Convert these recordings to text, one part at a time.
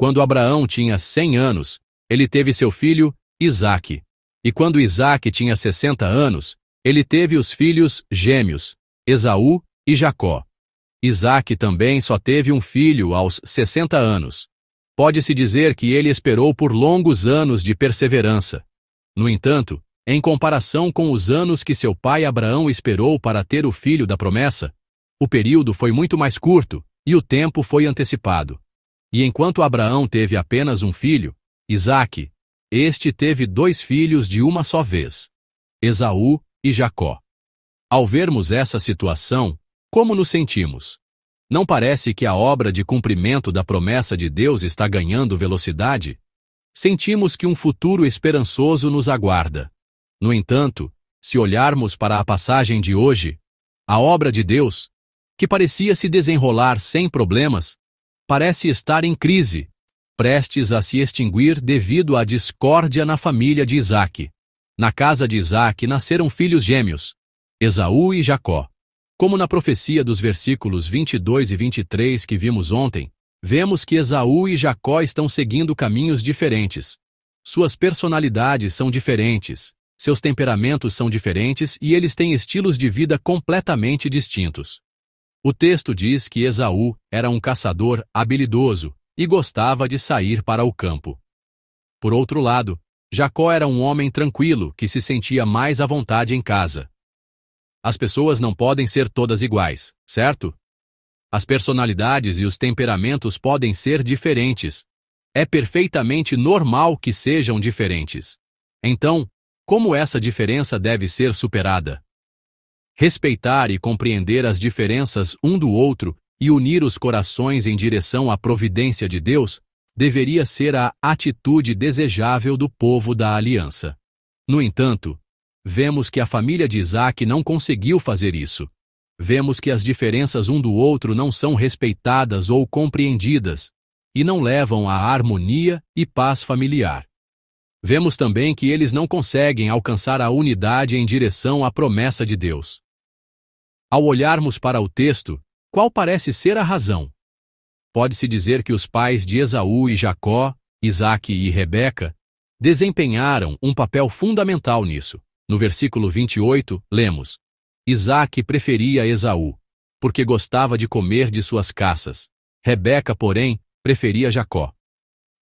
Quando Abraão tinha 100 anos, ele teve seu filho Isaque. E quando Isaque tinha 60 anos, ele teve os filhos gêmeos, Esaú e Jacó. Isaque também só teve um filho aos 60 anos. Pode-se dizer que ele esperou por longos anos de perseverança. No entanto, em comparação com os anos que seu pai Abraão esperou para ter o filho da promessa, o período foi muito mais curto e o tempo foi antecipado. E enquanto Abraão teve apenas um filho, Isaque, este teve 2 filhos de uma só vez, Esaú e Jacó. Ao vermos essa situação, como nos sentimos? Não parece que a obra de cumprimento da promessa de Deus está ganhando velocidade? Sentimos que um futuro esperançoso nos aguarda. No entanto, se olharmos para a passagem de hoje, a obra de Deus, que parecia se desenrolar sem problemas, parece estar em crise, prestes a se extinguir devido à discórdia na família de Isaque. Na casa de Isaque nasceram filhos gêmeos, Esaú e Jacó. Como na profecia dos versículos 22 e 23 que vimos ontem, vemos que Esaú e Jacó estão seguindo caminhos diferentes. Suas personalidades são diferentes, seus temperamentos são diferentes e eles têm estilos de vida completamente distintos. O texto diz que Esaú era um caçador habilidoso e gostava de sair para o campo. Por outro lado, Jacó era um homem tranquilo que se sentia mais à vontade em casa. As pessoas não podem ser todas iguais, certo? As personalidades e os temperamentos podem ser diferentes. É perfeitamente normal que sejam diferentes. Então, como essa diferença deve ser superada? Respeitar e compreender as diferenças um do outro e unir os corações em direção à providência de Deus deveria ser a atitude desejável do povo da aliança. No entanto, vemos que a família de Isaque não conseguiu fazer isso. Vemos que as diferenças um do outro não são respeitadas ou compreendidas, e não levam à harmonia e paz familiar. Vemos também que eles não conseguem alcançar a unidade em direção à promessa de Deus. Ao olharmos para o texto, qual parece ser a razão? Pode-se dizer que os pais de Esaú e Jacó, Isaque e Rebeca, desempenharam um papel fundamental nisso. No versículo 28, lemos: Isaque preferia Esaú, porque gostava de comer de suas caças. Rebeca, porém, preferia Jacó.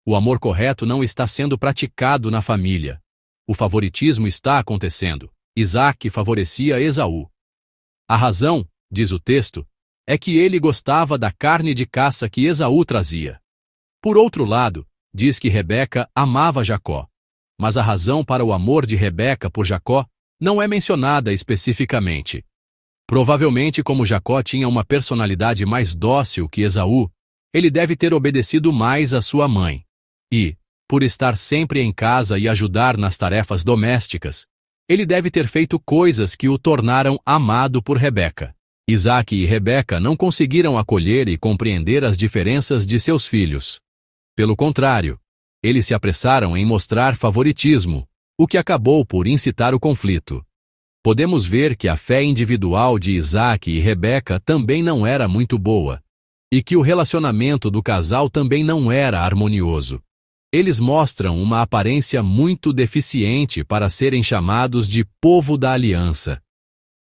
O amor correto não está sendo praticado na família. O favoritismo está acontecendo. Isaque favorecia Esaú. A razão, diz o texto, é que ele gostava da carne de caça que Esaú trazia. Por outro lado, diz que Rebeca amava Jacó. Mas a razão para o amor de Rebeca por Jacó não é mencionada especificamente. Provavelmente, como Jacó tinha uma personalidade mais dócil que Esaú, ele deve ter obedecido mais à sua mãe. E, por estar sempre em casa e ajudar nas tarefas domésticas, ele deve ter feito coisas que o tornaram amado por Rebeca. Isaque e Rebeca não conseguiram acolher e compreender as diferenças de seus filhos. Pelo contrário, eles se apressaram em mostrar favoritismo, o que acabou por incitar o conflito. Podemos ver que a fé individual de Isaque e Rebeca também não era muito boa, e que o relacionamento do casal também não era harmonioso. Eles mostram uma aparência muito deficiente para serem chamados de povo da aliança.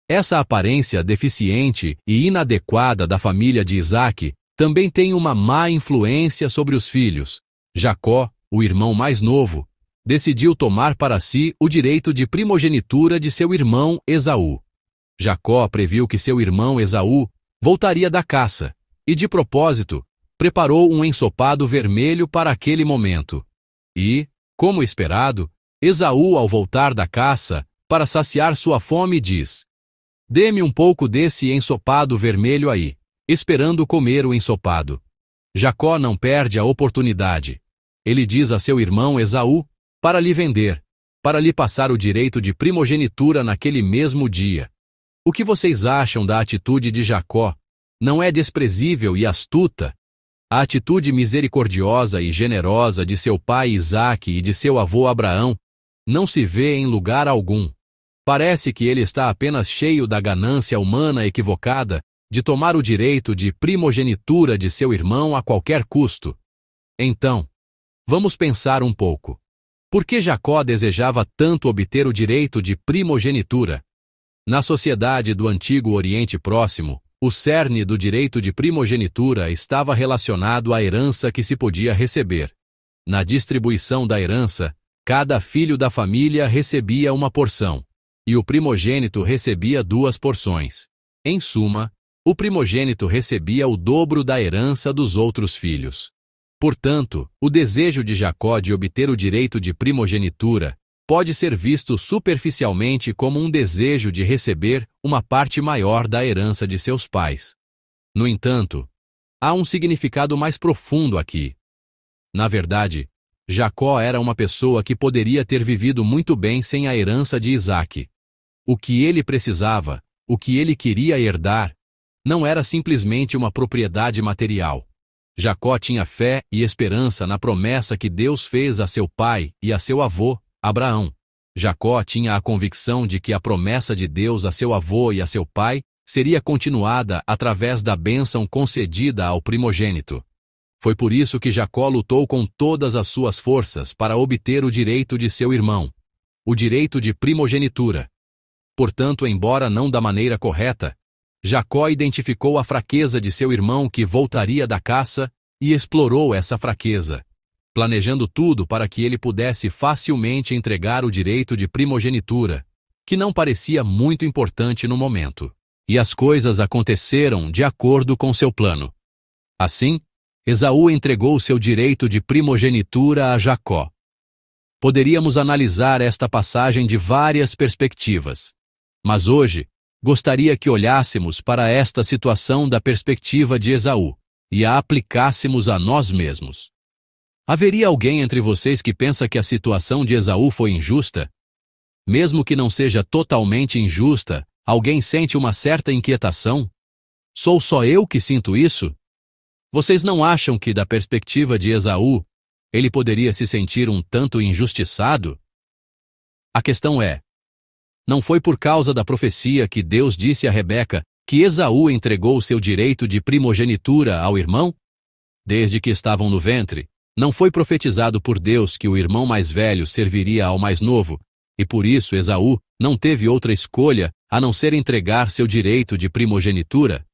Essa aparência deficiente e inadequada da família de Isaque também tem uma má influência sobre os filhos. Jacó, o irmão mais novo, decidiu tomar para si o direito de primogenitura de seu irmão Esaú. Jacó previu que seu irmão Esaú voltaria da caça e, de propósito, preparou um ensopado vermelho para aquele momento. E, como esperado, Esaú, ao voltar da caça, para saciar sua fome, diz: Dê-me um pouco desse ensopado vermelho aí, esperando comer o ensopado. Jacó não perde a oportunidade. Ele diz a seu irmão Esaú para lhe vender, para lhe passar o direito de primogenitura naquele mesmo dia. O que vocês acham da atitude de Jacó? Não é desprezível e astuta? A atitude misericordiosa e generosa de seu pai Isaque e de seu avô Abraão não se vê em lugar algum. Parece que ele está apenas cheio da ganância humana equivocada de tomar o direito de primogenitura de seu irmão a qualquer custo. Então, vamos pensar um pouco. Por que Jacó desejava tanto obter o direito de primogenitura? Na sociedade do Antigo Oriente Próximo, o cerne do direito de primogenitura estava relacionado à herança que se podia receber. Na distribuição da herança, cada filho da família recebia uma porção, e o primogênito recebia 2 porções. Em suma, o primogênito recebia o dobro da herança dos outros filhos. Portanto, o desejo de Jacó de obter o direito de primogenitura pode ser visto superficialmente como um desejo de receber uma parte maior da herança de seus pais. No entanto, há um significado mais profundo aqui. Na verdade, Jacó era uma pessoa que poderia ter vivido muito bem sem a herança de Isaque. O que ele precisava, o que ele queria herdar, não era simplesmente uma propriedade material. Jacó tinha fé e esperança na promessa que Deus fez a seu pai e a seu avô, Abraão. Jacó tinha a convicção de que a promessa de Deus a seu avô e a seu pai seria continuada através da bênção concedida ao primogênito. Foi por isso que Jacó lutou com todas as suas forças para obter o direito de seu irmão, o direito de primogenitura. Portanto, embora não da maneira correta, Jacó identificou a fraqueza de seu irmão que voltaria da caça e explorou essa fraqueza, planejando tudo para que ele pudesse facilmente entregar o direito de primogenitura, que não parecia muito importante no momento. E as coisas aconteceram de acordo com seu plano. Assim, Esaú entregou seu direito de primogenitura a Jacó. Poderíamos analisar esta passagem de várias perspectivas, mas hoje gostaria que olhássemos para esta situação da perspectiva de Esaú e a aplicássemos a nós mesmos. Haveria alguém entre vocês que pensa que a situação de Esaú foi injusta? Mesmo que não seja totalmente injusta, alguém sente uma certa inquietação? Sou só eu que sinto isso? Vocês não acham que, da perspectiva de Esaú, ele poderia se sentir um tanto injustiçado? A questão é: não foi por causa da profecia que Deus disse a Rebeca que Esaú entregou seu direito de primogenitura ao irmão? Desde que estavam no ventre, não foi profetizado por Deus que o irmão mais velho serviria ao mais novo, e por isso Esaú não teve outra escolha a não ser entregar seu direito de primogenitura?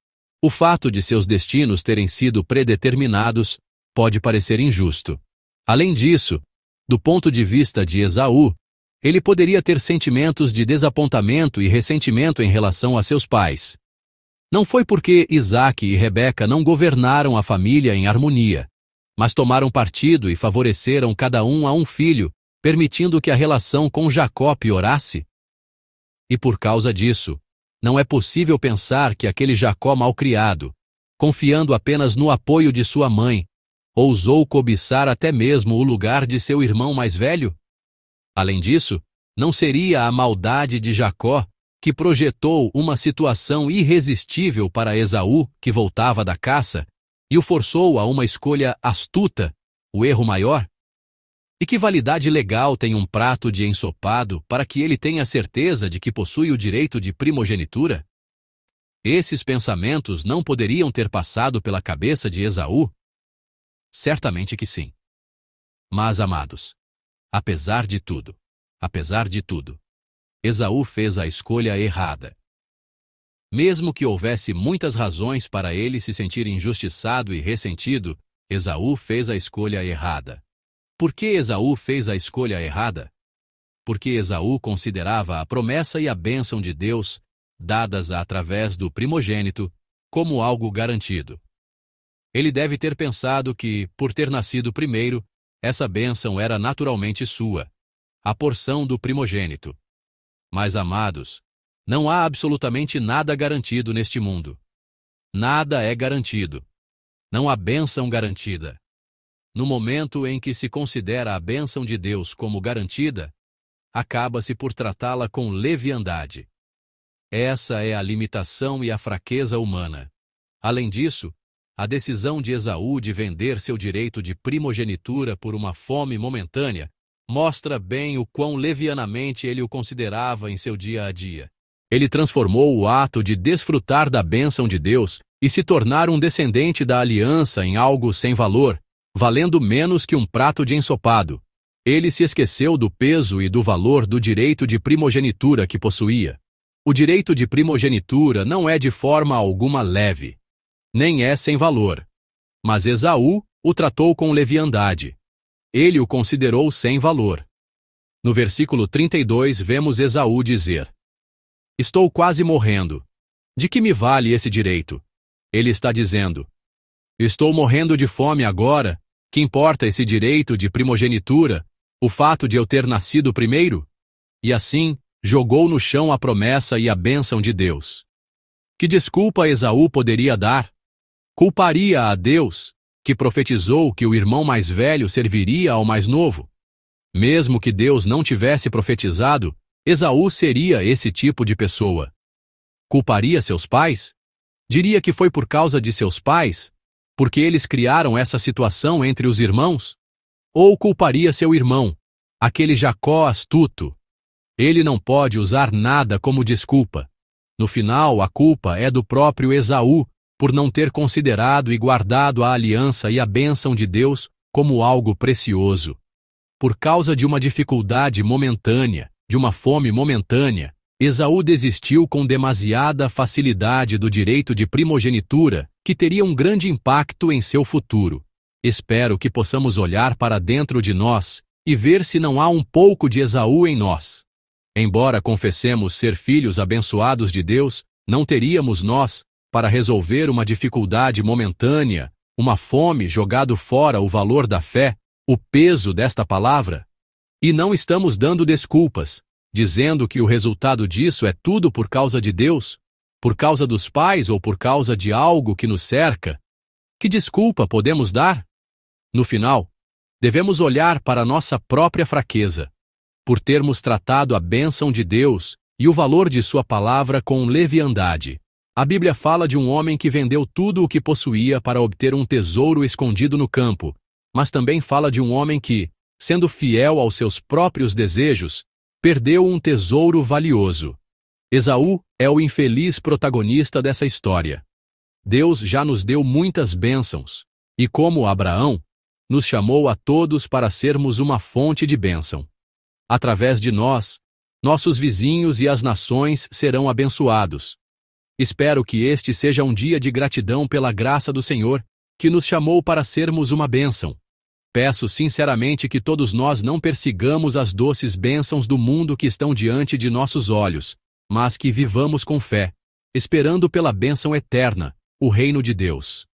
O fato de seus destinos terem sido predeterminados pode parecer injusto. Além disso, do ponto de vista de Esaú, ele poderia ter sentimentos de desapontamento e ressentimento em relação a seus pais. Não foi porque Isaque e Rebeca não governaram a família em harmonia, mas tomaram partido e favoreceram cada um a um filho, permitindo que a relação com Jacó piorasse? E por causa disso, não é possível pensar que aquele Jacó malcriado, confiando apenas no apoio de sua mãe, ousou cobiçar até mesmo o lugar de seu irmão mais velho? Além disso, não seria a maldade de Jacó que projetou uma situação irresistível para Esaú, que voltava da caça, e o forçou a uma escolha astuta, o erro maior? E que validade legal tem um prato de ensopado para que ele tenha certeza de que possui o direito de primogenitura? Esses pensamentos não poderiam ter passado pela cabeça de Esaú? Certamente que sim. Mas, amados, apesar de tudo, Esaú fez a escolha errada. Mesmo que houvesse muitas razões para ele se sentir injustiçado e ressentido, Esaú fez a escolha errada. Por que Esaú fez a escolha errada? Porque Esaú considerava a promessa e a bênção de Deus, dadas através do primogênito, como algo garantido. Ele deve ter pensado que, por ter nascido primeiro, essa bênção era naturalmente sua, a porção do primogênito. Mas, amados, não há absolutamente nada garantido neste mundo. Nada é garantido. Não há bênção garantida. No momento em que se considera a bênção de Deus como garantida, acaba-se por tratá-la com leviandade. Essa é a limitação e a fraqueza humana. Além disso, a decisão de Esaú de vender seu direito de primogenitura por uma fome momentânea mostra bem o quão levianamente ele o considerava em seu dia a dia. Ele transformou o ato de desfrutar da bênção de Deus e se tornar um descendente da aliança em algo sem valor, valendo menos que um prato de ensopado. Ele se esqueceu do peso e do valor do direito de primogenitura que possuía. O direito de primogenitura não é de forma alguma leve, nem é sem valor. Mas Esaú o tratou com leviandade. Ele o considerou sem valor. No versículo 32 vemos Esaú dizer: Estou quase morrendo. De que me vale esse direito? Ele está dizendo: Estou morrendo de fome agora. Que importa esse direito de primogenitura, o fato de eu ter nascido primeiro? E assim, jogou no chão a promessa e a bênção de Deus. Que desculpa Esaú poderia dar? Culparia a Deus, que profetizou que o irmão mais velho serviria ao mais novo? Mesmo que Deus não tivesse profetizado, Esaú seria esse tipo de pessoa. Culparia seus pais? Diria que foi por causa de seus pais, porque eles criaram essa situação entre os irmãos? Ou culparia seu irmão, aquele Jacó astuto? Ele não pode usar nada como desculpa. No final, a culpa é do próprio Esaú, por não ter considerado e guardado a aliança e a bênção de Deus como algo precioso. Por causa de uma dificuldade momentânea, de uma fome momentânea, Esaú desistiu com demasiada facilidade do direito de primogenitura, que teria um grande impacto em seu futuro. Espero que possamos olhar para dentro de nós e ver se não há um pouco de Esaú em nós. Embora confessemos ser filhos abençoados de Deus, não teríamos nós, para resolver uma dificuldade momentânea, uma fome, jogado fora o valor da fé, o peso desta palavra? E não estamos dando desculpas, dizendo que o resultado disso é tudo por causa de Deus, por causa dos pais ou por causa de algo que nos cerca. Que desculpa podemos dar? No final, devemos olhar para nossa própria fraqueza, por termos tratado a bênção de Deus e o valor de sua palavra com leviandade. A Bíblia fala de um homem que vendeu tudo o que possuía para obter um tesouro escondido no campo, mas também fala de um homem que, sendo fiel aos seus próprios desejos, perdeu um tesouro valioso. Esaú é o infeliz protagonista dessa história. Deus já nos deu muitas bênçãos, e como Abraão, nos chamou a todos para sermos uma fonte de bênção. Através de nós, nossos vizinhos e as nações serão abençoados. Espero que este seja um dia de gratidão pela graça do Senhor, que nos chamou para sermos uma bênção. Peço sinceramente que todos nós não persigamos as doces bênçãos do mundo que estão diante de nossos olhos, mas que vivamos com fé, esperando pela bênção eterna, o reino de Deus.